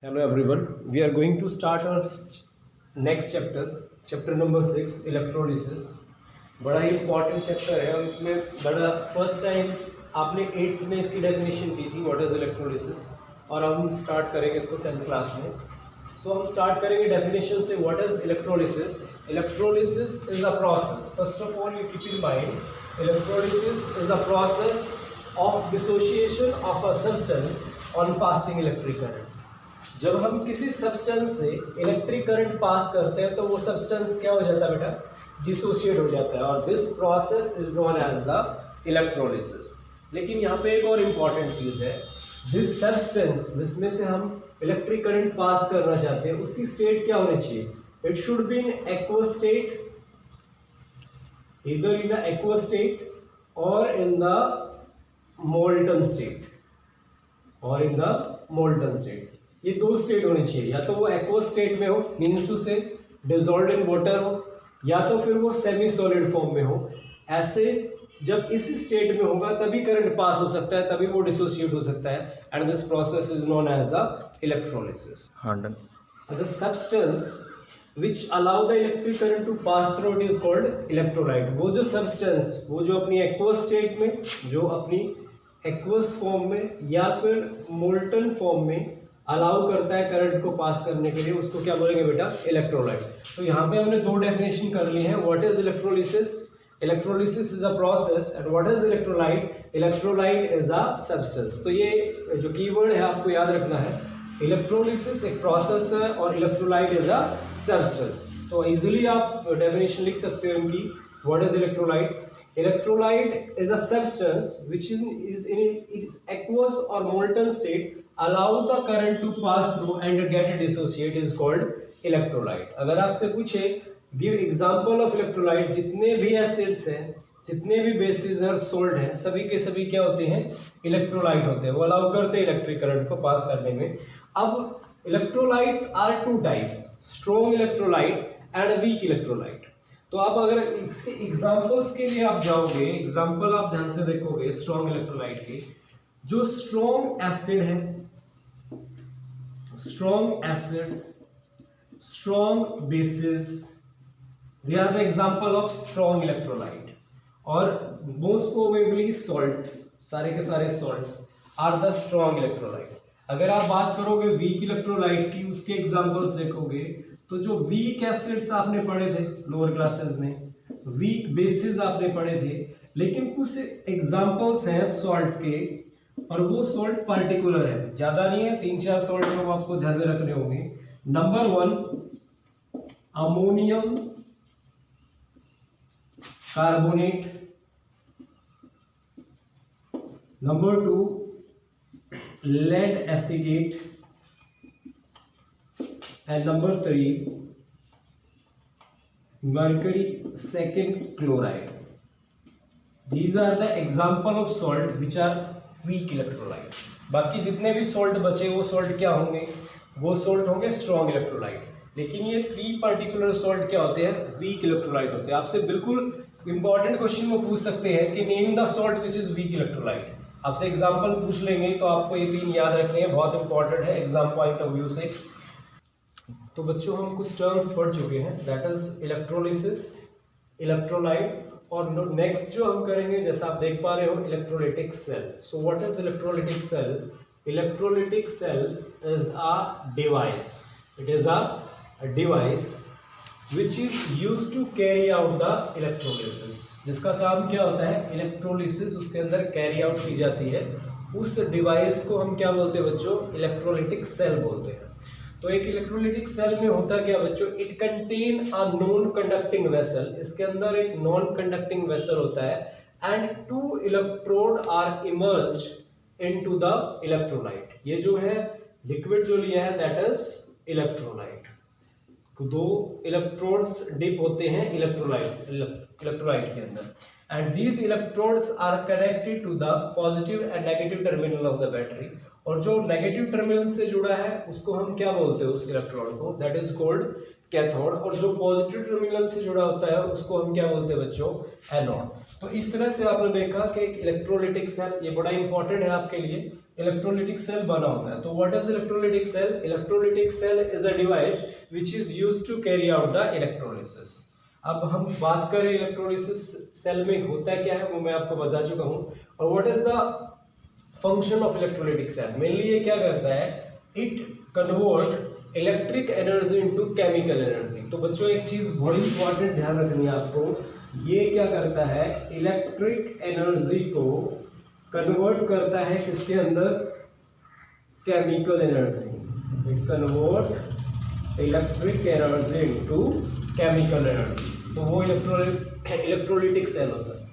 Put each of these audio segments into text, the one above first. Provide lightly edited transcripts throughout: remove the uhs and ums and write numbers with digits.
Hello everyone, we are going to start our next chapter number 6 electrolysis. बड़ा ही important chapter है और इसमें बड़ा फर्स्ट टाइम आपने 8th में इसकी डेफिनेशन की थी व्हाट इज इलेक्ट्रोलिसिस, और अब हम स्टार्ट करेंगे इसको 10th क्लास में। सो हम स्टार्ट करेंगे डेफिनेशन से। What is electrolysis? Electrolysis is a process, first of all you keep in mind electrolysis is a process of dissociation of a substance on passing electric current. जब हम किसी substance से electric current pass करते हैं तो वो substance क्या हो जाता है बेटा? डिसोशिएट हो जाता है, और this process is known as the electrolysis. लेकिन यहाँ पे एक और इम्पॉर्टेंट चीज़ है, दिस सब्सटेंस जिसमें से हम इलेक्ट्रिक करंट पास करना चाहते हैं उसकी स्टेट क्या होनी चाहिए? It should be in aqueous state, either in the aqueous state or in the molten state, ये दो स्टेट होनी चाहिए। या तो वो एक्वस स्टेट में हो, मीन्स टू से डिजोल्व इन वाटर हो, या तो फिर वो सेमी सॉलिड फॉर्म में हो। ऐसे जब इस स्टेट में होगा तभी करंट पास हो सकता है, तभी वो डिसोसिएट हो सकता है, and this process is known as the electrolysis. The substance which allow the electric current to pass through it is called electrolyte। वो जो सब्सटेंस, वो जो अपनी एक्वस स्टेट में, जो अपनी एक्वस फॉर्म में या फिर मोल्टन फॉर्म में अलाउ करता है करंट को पास करने के लिए, उसको क्या बोलेंगे बेटा? इलेक्ट्रोलाइट। तो यहाँ पे हमने दो डेफिनेशन कर ली है। What is electrolysis? Electrolysis is a process, and what is electrolyte? Electrolyte is a substance. तो ये जो कीवर्ड है आपको याद रखना है, इलेक्ट्रोलिसिस एक प्रोसेस है और इलेक्ट्रोलाइट इज अ सब्सटेंस। तो इजीली आप डेफिनेशन लिख सकते हो इनकी। What is electrolyte? Electrolyte is a substance which is in its aqueous or molten state allow the current to pass through and get dissociate is called electrolyte। अगर आपसे पूछे give example of electrolyte, जितने भी acids हैं, जितने भी basis और salt हैं, सभी के सभी क्या होते हैं? इलेक्ट्रोलाइट होते हैं। वो अलाउ करते हैं इलेक्ट्रिक करंट को पास करने में। अब electrolytes are two type, strong electrolyte and weak electrolyte. तो आप अगर इसके एग्जाम्पल्स के लिए आप जाओगे, एग्जाम्पल आप ध्यान से देखोगे स्ट्रॉन्ग इलेक्ट्रोलाइट के, जो स्ट्रॉन्ग एसिड है, strong acids, strong bases, they are the example of strong electrolyte। और most probably salt, सारे के सारे salts are the strong electrolyte। अगर आप बात करोगे weak electrolyte की, उसके examples देखोगे तो जो weak acids आपने पढ़े थे lower classes में, weak bases आपने पढ़े थे, लेकिन कुछ examples हैं salt के, और वो सॉल्ट पार्टिकुलर है, ज्यादा नहीं है, 3-4 सॉल्ट को आपको ध्यान में रखने होंगे। Number 1 ammonium carbonate, number 2 lead acetate, and number 3 mercury second chloride. These are the example of salt which are weak electrolyte. बाकी जितने भी सॉल्ट बचे वो सॉल्ट क्या होंगे? वो सॉल्ट होंगे स्ट्रॉन्ग इलेक्ट्रोलाइट। लेकिन ये 3 पर्टिकुलर सॉल्ट क्या होते हैं? वीक इलेक्ट्रोलाइट होते हैं। आपसे बिल्कुल इंपॉर्टेंट क्वेश्चन वो पूछ सकते हैं कि name the salt which is weak electrolyte. आपसे एग्जाम्पल पूछ लेंगे तो आपको ये 3 याद रखने हैं, बहुत इंपॉर्टेंट है एग्जाम पॉइंट ऑफ व्यू से। तो बच्चों हम कुछ टर्म्स पढ़ चुके हैं, दैट इज इलेक्ट्रोलिसिस, इलेक्ट्रोलाइट, और नेक्स्ट जो हम करेंगे, जैसा आप देख पा रहे हो, electrolytic cell. So what is electrolytic cell? Electrolytic cell is a device, it is a device which is used to carry out the electrolysis. जिसका काम क्या होता है? इलेक्ट्रोलिसिस उसके अंदर कैरी आउट की जाती है। उस डिवाइस को हम क्या बोलते हैं बच्चों? इलेक्ट्रोलिटिक सेल बोलते हैं। तो एक इलेक्ट्रोलिटिक सेल में होता क्या बच्चों? It contain a non conducting vessel. इसके अंदर एक नॉन कंडक्टिंग वेसल होता है, and 2 electrode are immersed into the electrolyte. ये जो है लिक्विड जो लिया है that is electrolyte. 2 electrodes dip होते हैं इलेक्ट्रोलाइट के अंदर, and these electrodes are connected to the positive and negative terminal of the battery. और जो नेगेटिव टर्मिनल से जुड़ा है उसको हम क्या बोलते हैं? उस इलेक्ट्रोड को, दैट इज कॉल्ड कैथोड। और जो पॉजिटिव टर्मिनल से जुड़ा होता है उसको हम क्या बोलते हैं बच्चों? एनोड। तो इस तरह से आपने देखा कि एक इलेक्ट्रोलिटिक सेल, ये बड़ा इंपॉर्टेंट है आपके लिए, इलेक्ट्रोलिटिक सेल बना होता है। तो what is electrolytic cell? Electrolytic cell is a device which is used to carry out the electrolysis. अब हम बात करें इलेक्ट्रोलिसिस सेल में होता क्या है, वो मैं आपको बता चुका हूँ। और what is the function of electrolytic cell? Mainly ये क्या करता है, it convert electric energy into chemical energy. तो बच्चों एक चीज बड़ी इंपॉर्टेंट ध्यान रखनी है आपको, ये क्या करता है, इलेक्ट्रिक एनर्जी को कन्वर्ट करता है किसके अंदर, chemical energy. It convert electric energy into chemical energy. तो वो इलेक्ट्रोलिटिक सेल होता है।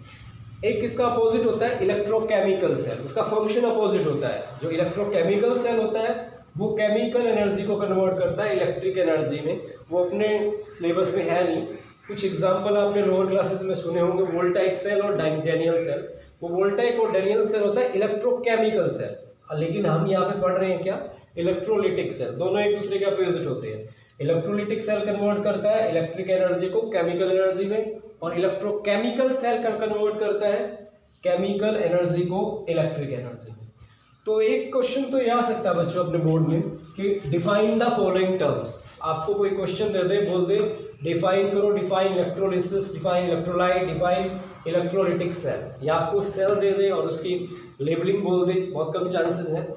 एक इसका अपोजिट होता है इलेक्ट्रोकेमिकल सेल, उसका फंक्शन अपोजिट होता है। जो इलेक्ट्रोकेमिकल सेल होता है वो केमिकल एनर्जी को कन्वर्ट करता है इलेक्ट्रिक एनर्जी में। वो अपने सिलेबस में है नहीं, कुछ एग्जांपल आपने लोअर क्लासेस में सुने होंगे, वोल्टाइक सेल और डैनियल सेल। वो वोल्टाइक और डैनियल सेल होता है इलेक्ट्रोकेमिकल सेल, लेकिन हम यहाँ पे पढ़ रहे हैं क्या, इलेक्ट्रोलिटिक सेल। दोनों एक दूसरे के अपोजिट होते हैं। इलेक्ट्रोलिटिक सेल कन्वर्ट करता है इलेक्ट्रिक एनर्जी को केमिकल एनर्जी में, और इलेक्ट्रोकेमिकल सेल कन्वर्ट करता है केमिकल एनर्जी को इलेक्ट्रिक एनर्जी में। तो एक क्वेश्चन तो ये आ सकता है बच्चों अपने बोर्ड में कि डिफाइन द फॉलोइंग टर्म्स। आपको कोई क्वेश्चन दे दे, बोल दे डिफाइन करो, define electrolysis, define electrolyte, define electrolytic cell, या आपको सेल दे दे और उसकी लेबलिंग बोल दे, बहुत कम चांसेस हैं।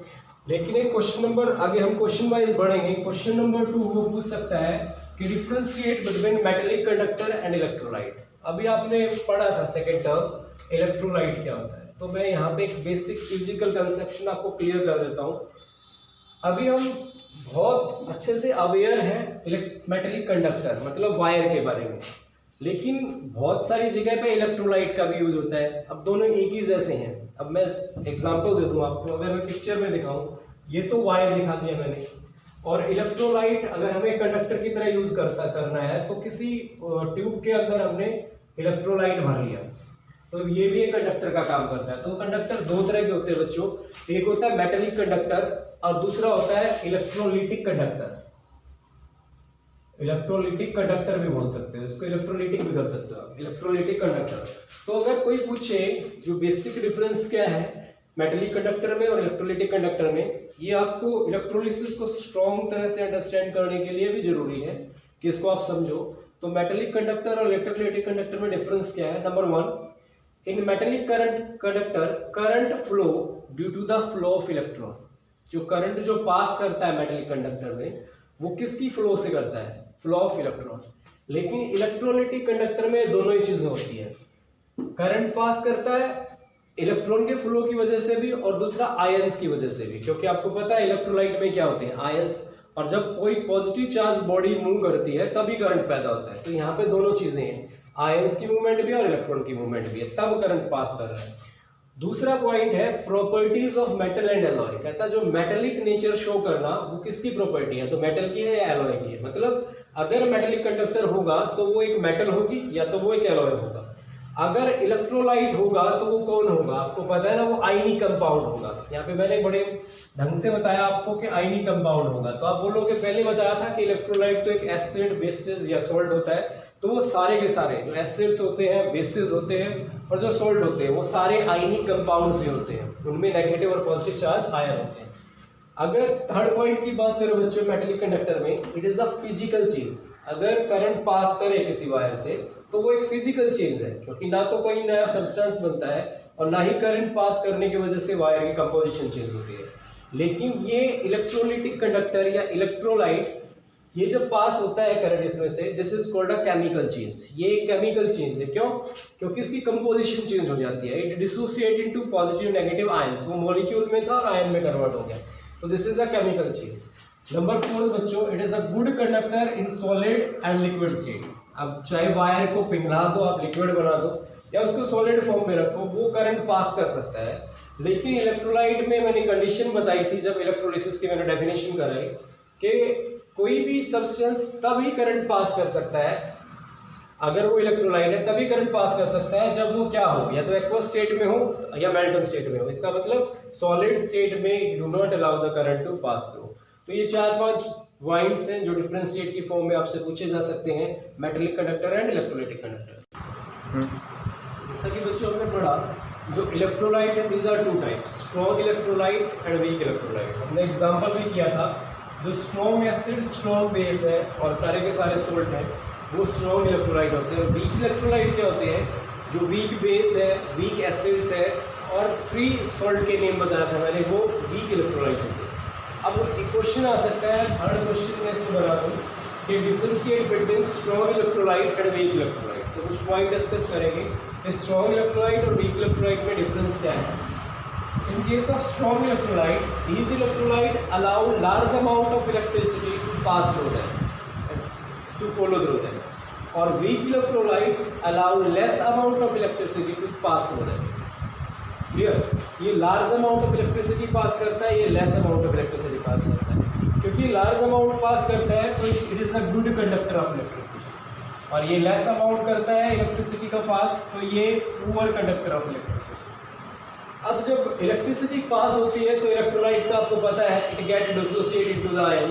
लेकिन एक क्वेश्चन नंबर आगे हम क्वेश्चन वाइज बढ़ेंगे। क्वेश्चन नंबर 2 वो पूछ सकता है कि differentiate between metallic conductor and electrolyte. अभी आपने पढ़ा था सेकंड टर्म इलेक्ट्रोलाइट क्या होता है, तो मैं यहाँ पे एक बेसिक फिजिकल कंसेप्शन आपको क्लियर कर देता हूँ। अभी हम बहुत अच्छे से अवेयर हैं मेटेलिक कंडक्टर मतलब वायर के बारे में, लेकिन बहुत सारी जगह पे इलेक्ट्रोलाइट का भी यूज होता है। अब दोनों एक ही जैसे हैं। अब मैं एग्जांपल दे दूं आपको, अगर मैं पिक्चर में दिखाऊं, ये तो वायर दिखा दिया मैंने, और इलेक्ट्रोलाइट अगर हमें कंडक्टर की तरह यूज करना है तो किसी ट्यूब के अंदर हमने इलेक्ट्रोलाइट भर लिया, तो ये भी एक कंडक्टर का काम करता है। तो कंडक्टर दो तरह के होते हैं बच्चों, एक होता है मेटेलिक कंडक्टर और दूसरा होता है इलेक्ट्रोलिटिक कंडक्टर। इलेक्ट्रोलिटिक कंडक्टर भी बोल सकते हैं इसको, इलेक्ट्रोलिटिक भी कर सकते हो आप, इलेक्ट्रोलिटिक कंडक्टर। तो अगर कोई पूछे जो बेसिक डिफरेंस क्या है मेटेलिक कंडक्टर में और इलेक्ट्रोलिटिक कंडक्टर में, ये आपको इलेक्ट्रोलिसिस को स्ट्रॉन्ग तरह से अंडरस्टैंड करने के लिए भी जरूरी है कि इसको आप समझो। तो मेटेलिक कंडक्टर और इलेक्ट्रोलिटिक कंडक्टर में डिफरेंस क्या है? Number 1, in metallic conductor current flow due to the flow of electron. जो करंट जो पास करता है मेटेलिक कंडक्टर में वो किसकी फ्लो से करता है? Flow of electron. लेकिन इलेक्ट्रोलिटिक कंडक्टर में दोनों ही चीजें होती है, करंट पास करता है इलेक्ट्रॉन के फ्लो की वजह से भी और दूसरा आयंस की वजह से भी, क्योंकि आपको पता है इलेक्ट्रोलाइट में क्या होते हैं, आयंस, और जब कोई पॉजिटिव चार्ज बॉडी मूव करती है तभी करंट पैदा होता है। तो यहाँ पे दोनों चीजें हैं, आयंस की मूवमेंट भी और इलेक्ट्रॉन की मूवमेंट भी है, तब करंट पास कर रहा है। दूसरा पॉइंट है properties of metal and alloy. कहता है जो मेटेलिक नेचर शो करना वो किसकी प्रॉपर्टी है, तो मेटल की है या एलॉय की है। मतलब अगर मेटेलिक कंडक्टर होगा तो वो एक मेटल होगी या तो वो एक एलॉय होगा। अगर इलेक्ट्रोलाइट होगा तो वो कौन होगा, आपको पता है ना, वो आयनिक कंपाउंड होगा। यहाँ पे मैंने बड़े ढंग से बताया आपको कि आयनिक कंपाउंड होगा। तो आप बोलोगे पहले बताया था कि इलेक्ट्रोलाइट तो एक एसिड, बेसिस या सॉल्ट होता है, तो वो सारे के सारे जो एसिड्स होते हैं, बेसिस होते हैं और जो सॉल्ट होते हैं वो सारे आयनिक कंपाउंड से होते हैं, उनमें नेगेटिव और पॉजिटिव चार्ज आयन होते हैं। अगर थर्ड पॉइंट की बात करें बच्चों मेटेलिक कंडक्टर में, it is a physical change. अगर करंट पास करे किसी वायर से तो वो एक फिजिकल चेंज है, क्योंकि ना तो कोई नया सब्सटेंस बनता है और ना ही करंट पास करने की वजह से वायर की कंपोजिशन चेंज होती है। लेकिन ये इलेक्ट्रोलिटिक कंडक्टर या इलेक्ट्रोलाइट, ये जब पास होता है करंट इसमें से, this is called a chemical change. ये एक केमिकल चेंज है, क्यों? क्योंकि इसकी कंपोजिशन चेंज हो जाती है। It dissociate into positive negative ions, वो मॉलिक्यूल में था और आयन में कन्वर्ट हो गया, तो this is a chemical change. Number 4 बच्चों, it is a good conductor in solid and liquid state. अब चाहे वायर को पिघला दो, आप लिक्विड बना दो या उसको सॉलिड फॉर्म में रखो, वो करंट पास कर सकता है। लेकिन इलेक्ट्रोलाइट में मैंने कंडीशन बताई थी जब इलेक्ट्रोलिसिस की मैंने डेफिनेशन कराई कि कोई भी सब्सटेंस तभी करंट पास कर सकता है, अगर वो इलेक्ट्रोलाइट है तभी करंट पास कर सकता है जब वो क्या हो, या तो एक्वस स्टेट में हो या मेल्टन स्टेट में हो। इसका मतलब सॉलिड स्टेट में do not allow the current to pass through. तो ये 4-5 पॉइंट्स हैं जो डिफरेंशिएट की फॉर्म में आपसे पूछे जा सकते हैं metallic conductor and electrolytic conductor. जैसा कि बच्चों हमने पढ़ा जो इलेक्ट्रोलाइट है, these are two types, strong electrolyte and weak electrolyte. हमने एग्जांपल भी किया था, जो स्ट्रॉन्ग एसिड स्ट्रॉन्ग बेस है और सारे के सारे सोल्ट हैं वो स्ट्रॉन्ग इलेक्ट्रोलाइट होते हैं। वीक इलेक्ट्रोलाइट क्या होते हैं, जो वीक बेस है, वीक एसिड्स है और 3 सॉल्ट के नेम बताया था मैंने, वो वीक इलेक्ट्रोलाइट होते हैं। अब एक क्वेश्चन आ सकता है, थर्ड क्वेश्चन में इसको बना दूँ कि differentiate between strong electrolyte and weak electrolyte. तो कुछ पॉइंट डिस्कस करेंगे कि स्ट्रॉन्ग इलेक्ट्रोलाइट और वीक इलेक्ट्रोलाइट में डिफरेंस क्या है। In case of strong electrolyte, these electrolyte allow large amount of electricity to pass through them, to follow through them. और weak electrolyte allow less amount of electricity to pass through them. Clear? ये large amount of electricity pass करता है, ये less amount of electricity pass करता है। क्योंकि large amount pass करता है तो it is a good conductor of electricity, और ये less amount करता है electricity का pass तो ये poor conductor of electricity। अब जब इलेक्ट्रिसिटी पास होती है तो इलेक्ट्रोलाइट का आपको पता है it get dissociated to the ion,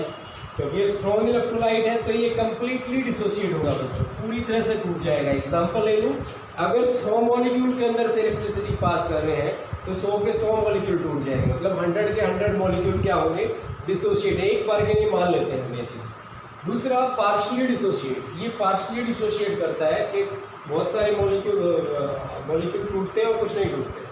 क्योंकि ये स्ट्रॉन्ग इलेक्ट्रोलाइट है तो ये कम्प्लीटली डिसोसिएट होगा बच्चों, पूरी तरह से टूट जाएगा। एग्जांपल ले लूँ, अगर 100 मॉलिक्यूल के अंदर से इलेक्ट्रिसिटी पास कर रहे हैं तो 100 के 100 मॉलिक्यूल टूट जाएंगे, मतलब 100 के 100 मॉलिक्यूल क्या होंगे, डिसोसिएट। एक बार के लिए मान लेते हैं हम ये चीज़। दूसरा पार्शियली डिसोसिएट, ये पार्शियली डिसोसिएट करता है कि बहुत सारे मॉलिक्यूल टूटते हैं और कुछ नहीं टूटते।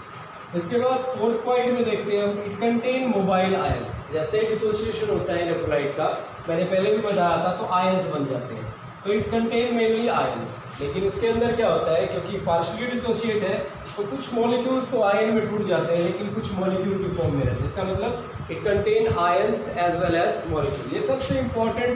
इसके बाद 4th पॉइंट में देखते हैं हम, इट कंटेन मोबाइल आयंस। जैसे डिसोसिएशन होता है इलेक्ट्रोलाइट का, मैंने पहले भी बताया था, तो आयंस बन जाते हैं, तो इट कंटेन मेनली आयंस। लेकिन इसके अंदर क्या होता है, क्योंकि पार्शियली डिसोसिएट है तो कुछ मॉलिक्यूल्स तो आयन में टूट जाते हैं लेकिन कुछ मॉलिक्यूल की फॉर्म में रहते हैं। इसका मतलब it contain ions as well as molecule. ये सबसे इम्पॉर्टेंट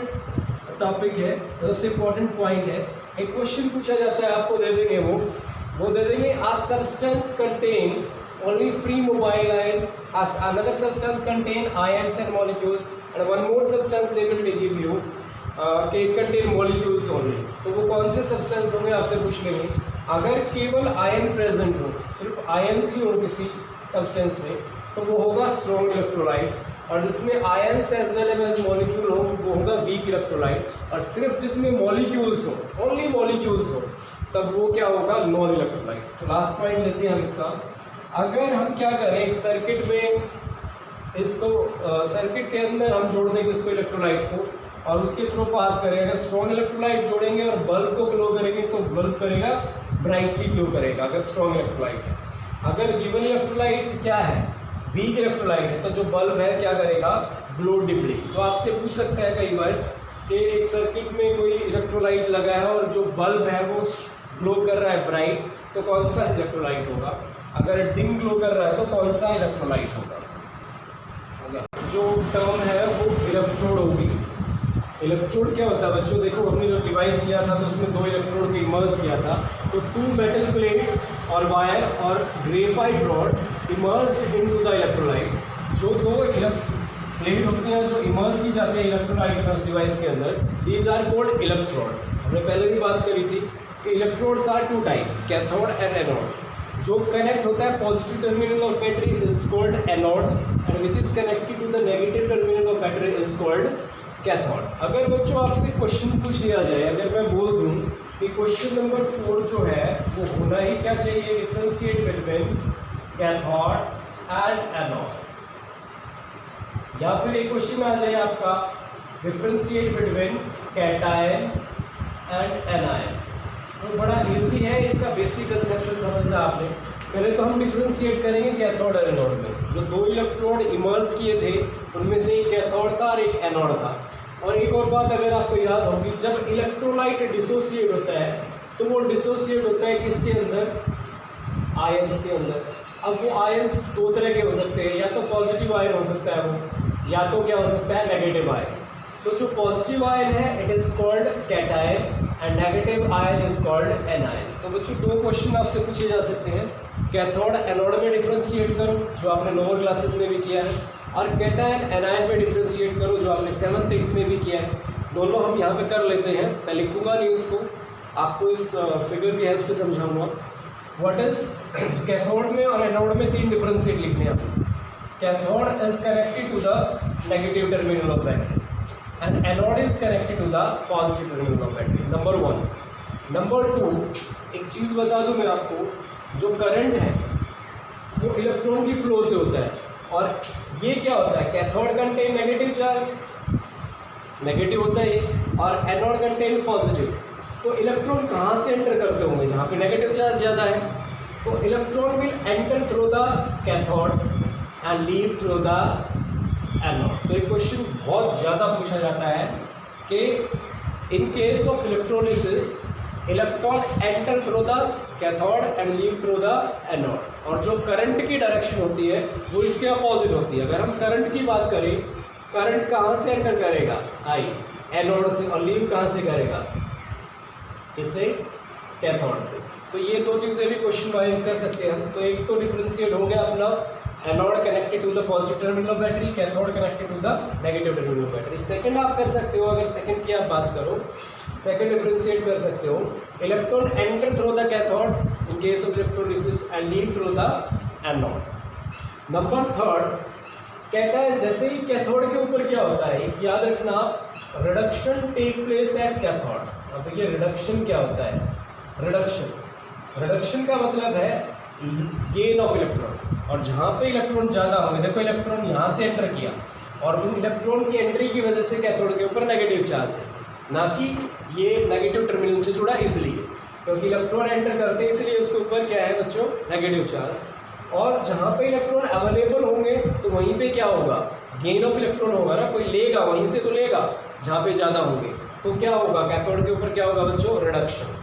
टॉपिक है, सबसे इम्पॉर्टेंट पॉइंट है। एक क्वेश्चन पूछा जाता है, आपको दे देंगे वो दे देंगे, a substance contain only free mobile ion, as another substance contain ions and molecules, and one more substance they will give you it contain molecules only। तो वो कौन से सब्सटेंस होंगे आपसे पूछ लेंगे। अगर केवल आयन प्रेजेंट हो, सिर्फ आयन्स ही हो किसी सब्सटेंस में, तो वो होगा स्ट्रॉन्ग इलेक्ट्रोलाइट, और जिसमें ions as well as molecule हो वो होगा वीक इलेक्ट्रोलाइट, और सिर्फ जिसमें मॉलिक्यूल्स हो, ओनली मॉलिक्यूल्स हो, तब वो क्या होगा, नॉन इलेक्ट्रोलाइट। तो लास्ट पॉइंट लेते हैं हम इसका। अगर हम क्या करें, एक सर्किट में इसको सर्किट के अंदर हम जोड़ देंगे इसको इलेक्ट्रोलाइट को और उसके थ्रू पास करें, अगर स्ट्रॉन्ग इलेक्ट्रोलाइट जोड़ेंगे और बल्ब को ग्लो करेंगे तो बल्ब करेगा, ब्राइटली ग्लो करेगा अगर स्ट्रॉन्ग इलेक्ट्रोलाइट है। अगर गिवन इलेक्ट्रोलाइट क्या है, वीक इलेक्ट्रोलाइट है, तो जो बल्ब है क्या करेगा, ग्लो डिमली। तो आपसे पूछ सकता है कई बार कि एक सर्किट में कोई इलेक्ट्रोलाइट लगा है और जो बल्ब है वो ग्लो कर रहा है ब्राइट, तो कौन सा इलेक्ट्रोलाइट होगा। अगर डिम ग्लो कर रहा है तो कौन सा इलेक्ट्रोलाइट होगा। जो टर्म है वो इलेक्ट्रोड होगी। इलेक्ट्रोड क्या होता है बच्चों, देखो हमने जो डिवाइस किया था तो उसमें 2 इलेक्ट्रोड को इमर्ज किया था, तो 2 मेटल प्लेट्स और वायर और graphite rod emerged into the electrolyte. जो 2 प्लेट होती हैं जो इमर्ज की जाती है इलेक्ट्रोलाइट में उस डिवाइस के अंदर, दीज आर कॉल्ड इलेक्ट्रोड। हमने पहले भी बात करी थी कि electrodes are 2 type, cathode and anode. जो कनेक्ट होता है positive terminal of battery is called anode, and which is connected to the negative terminal of battery is called cathode. अगर बच्चों आपसे क्वेश्चन पूछ लिया जाए, अगर मैं बोल दूं कि क्वेश्चन नंबर 4 जो है वो होना ही क्या चाहिए, differentiate between cathode and anode, या फिर एक क्वेश्चन आ जाए आपका differentiate between cation and anion, तो बड़ा इजी है, इसका बेसिक कंसेप्शन समझना आपने। पहले तो हम डिफरेंशिएट करेंगे कैथोड और एनोड में। जो 2 इलेक्ट्रोड इमर्ज किए थे उनमें से एक कैथोड था और एक एनोड था। और एक और बात अगर आपको याद होगी, जब इलेक्ट्रोलाइट डिसोसिएट होता है तो वो डिसोसिएट होता है किसके अंदर, आयंस के अंदर। अब वो आयंस 2 तरह के हो सकते हैं, या तो पॉजिटिव आयन हो सकता है वो, या तो क्या हो सकता है, नेगेटिव आयन। तो जो पॉजिटिव आयन है it is called cation and negative ion is called anion. तो बच्चों 2 क्वेश्चन आपसे पूछे जा सकते हैं, कैथोड एनोड में डिफरेंशिएट करो जो आपने लोअर क्लासेस में भी किया है, और कैटायन एनायन में डिफरेंशिएट करो जो आपने 7th 8th में भी किया है। दोनों हम यहाँ पे कर लेते हैं, मैं लिखूँगा नहीं उसको, आपको इस फिगर की हेल्प से समझाऊंगा। व्हाट इज कैथोड में और एनोड में 3 डिफरेंशिएट लिखने हैं आपको। Cathode is connected to the negative terminal of battery and anode is connected to the positive terminal of battery, number 1। Number 2, एक चीज़ बता दूं मैं आपको, जो करंट है वो इलेक्ट्रॉन की फ्लो से होता है। और ये क्या होता है, cathode contain negative charge, negative होता है ये, और एनोड कंटेन पॉजिटिव। तो इलेक्ट्रॉन कहाँ से एंटर करते होंगे, जहाँ पे नेगेटिव चार्ज ज़्यादा है। तो electron will enter through the cathode and leave through the anode. तो ये क्वेश्चन बहुत ज़्यादा पूछा जाता है कि in case of electrolysis electron enter through the cathode and leave through the anode. और जो करंट की डायरेक्शन होती है वो इसके अपोजिट होती है। अगर हम करंट की बात करें, करंट कहाँ से एंटर करेगा, आई एनोड से, और लीव कहाँ से करेगा, इससे कैथोड से। तो ये दो चीज़ें भी क्वेश्चन वाइज कर सकते हैं हम। तो एक तो डिफरेंशिएट हो गया अपना anode connected to the positive terminal of battery, cathode connected to the negative terminal of battery. Second आप कर सकते हो, अगर सेकंड की आप बात करो, सेकंड डिफरेंशिएट कर सकते हो, electron enter through the cathode in case of electrolysis and leave through the anode. Number third, cation, जैसे ही कैथोड के ऊपर क्या होता है, याद रखना, reduction take place at cathode. अब देखिए रिडक्शन क्या होता है, रिडक्शन का मतलब है गेन ऑफ इलेक्ट्रॉन। और जहाँ पे इलेक्ट्रॉन ज़्यादा होंगे, देखो इलेक्ट्रॉन यहाँ से एंटर किया और उन इलेक्ट्रॉन की एंट्री की वजह से कैथोड के ऊपर नेगेटिव चार्ज है, ना कि ये नेगेटिव टर्मिनल से जुड़ा, इसलिए क्योंकि इलेक्ट्रॉन एंटर करते हैं इसलिए उसके ऊपर क्या है बच्चों, नेगेटिव चार्ज। और जहाँ पे इलेक्ट्रॉन अवेलेबल होंगे तो वहीं पे क्या होगा, गेन ऑफ इलेक्ट्रॉन होगा ना, कोई लेगा वहीं से तो लेगा जहाँ पे ज़्यादा होंगे। तो क्या होगा, कैथोड के ऊपर क्या होगा बच्चों, रिडक्शन।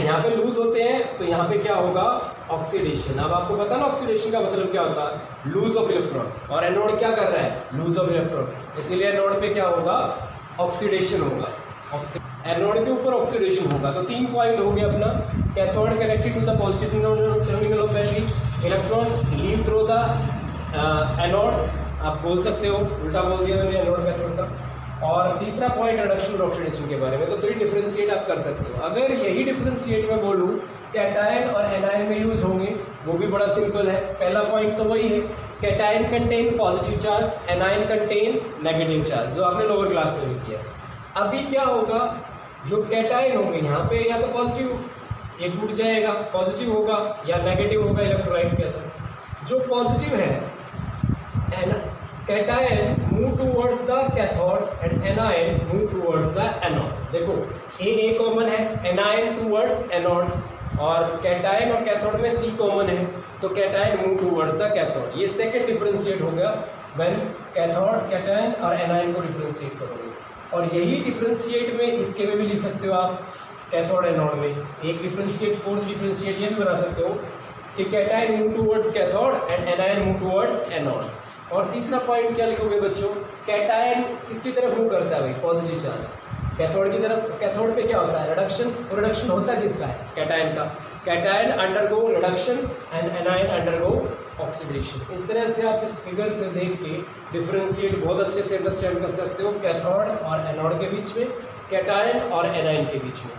यहाँ पे लूज होते हैं तो यहाँ पे क्या होगा, ऑक्सीडेशन। अब आपको पता ना ऑक्सीडेशन का मतलब क्या होता है, लूज ऑफ इलेक्ट्रॉन। और एनोड क्या कर रहा है, लूज ऑफ इलेक्ट्रॉन, इसीलिए एनोड पे क्या होगा, ऑक्सीडेशन होगा। एनोड के ऊपर ऑक्सीडेशन होगा। तो 3 पॉइंट हो गया अपना, cathode connected to the positive terminal of battery, electron leave through the anode, आप बोल सकते हो, उल्टा बोल दिया मैंने एनोड कैथोड का। और तीसरा पॉइंट रिडक्शन और ऑक्सीडेशन के बारे में। तो 3 डिफरेंशिएट आप कर सकते हो। अगर यही डिफरेंशिएट में बोलूँ कैटायन और एनायन में यूज होंगे, वो भी बड़ा सिंपल है। पहला पॉइंट तो वही है, cation contain positive charge, anion contain negative charge, जो आपने लोअर क्लास में भी किया। अभी क्या होगा, जो कैटायन होंगे यहाँ पे या तो पॉजिटिव, ये टूट जाएगा, पॉजिटिव होगा, या नेगेटिव होगा इलेक्ट्रोलाइट के अंदर। जो पॉजिटिव है cation move towards the cathode and anion move towards the anode. देखो ए कॉमन है, एनायन टूवर्ड्स एनोड, और कैटायन और कैथोड में सी कॉमन है, तो cation move towards the cathode. ये सेकंड डिफरेंशिएट हो गया व्हेन कैथोड कैटायन और एनायन को डिफरेंशिएट करोगे। और यही डिफरेंशिएट में इसके में भी लिख सकते हो आप, कैथोड एनोड में एक डिफरेंशिएट, फोर्थ डिफरेंशिएट ये भी बना सकते हो कि cation move towards cathode and anion move towards anode. और तीसरा पॉइंट क्या लिखोगे बच्चों, कैटायन किसकी तरफ मूव करता है भाई, पॉजिटिव चार्ज, कैथोड की तरफ। कैथोड पे क्या होता है, रिडक्शन। तो रिडक्शन होता किसका है, कैटायन का। Cation undergo reduction and anion undergo oxidation. इस तरह से आप इस फिगर से देख के डिफरेंशिएट बहुत अच्छे से अंडरस्टैंड कर सकते हो कैथोड और एनोड के बीच में, कैटायन और एनायन के बीच में।